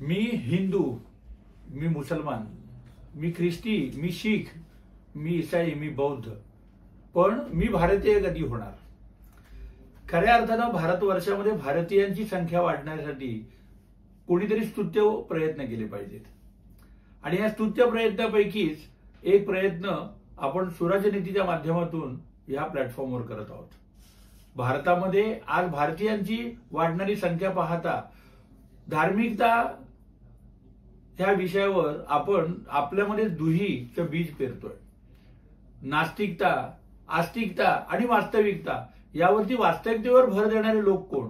मी हिंदू, मी मुसलमान, मी ख्रिस्ती, मी शीख, मी ईसाई, मी बौद्ध, पण मी भारतीय कधी होणार? खऱ्या अर्थानं भारतवर्षामध्ये भारतीयांची संख्या वाढण्यासाठी कोणीतरी स्तुत्य प्रयत्न केले पाहिजेत. आणि या स्तुत्य प्रयत्नापैकीच एक प्रयत्न आपण सुराज्यनीतीच्या माध्यमातून या प्लॅटफॉर्मवर करत आहोत. भारतामध्ये आज भारतीयांची वाढणारी संख्या पाहता धार्मिकता ह्या विषयावर आपण आपल्यामध्ये दुहीचं बीज पेरतोय. नास्तिकता, आस्तिकता आणि वास्तविकता यावरती वास्तविकतेवर भर देणारे लोक कोण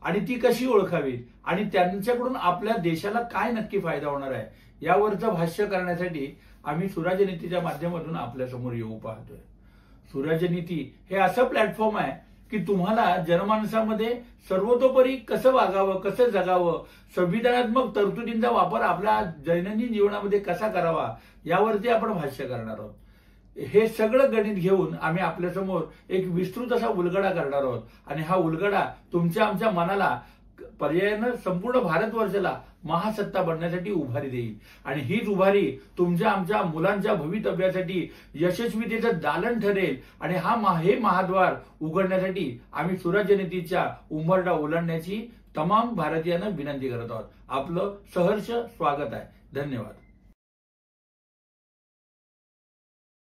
आणि ती कशी ओळखावी आणि त्यांच्याकडून आपल्या देशाला काय नक्की फायदा होणार आहे यावरचं भाष्य करण्यासाठी आम्ही सुराज्यनीतीच्या माध्यमातून आपल्यासमोर येऊ पाहतोय. सुराज्यनीती हे असं प्लॅटफॉर्म आहे की तुम्हाला जनमानसामध्ये सर्वतोपरी कसं वागावं, कसं जगावं, संविधानात्मक तरतुदींचा वापर आपल्या दैनंदिन जीवनामध्ये कसा करावा यावरती आपण भाष्य करणार आहोत. हे सगळं गणित घेऊन आम्ही आपल्यासमोर एक विस्तृत असा उलगडा करणार आहोत आणि हा उलगडा तुमच्या आमच्या मनाला पर्यायानं संपूर्ण भारतवर्षाला महासत्ता बनण्यासाठी उभारी देईल. आणि हीच उभारी तुमच्या आमच्या मुलांच्या भवितव्यासाठी यशस्वीतेचं दालन ठरेल. आणि हे महाद्वार उघडण्यासाठी आम्ही सुराज्यनीतीच्या उंबरठा ओलांडण्याची तमाम भारतीयांना विनंती करत आहोत. आपलं सहर्ष स्वागत आहे. धन्यवाद.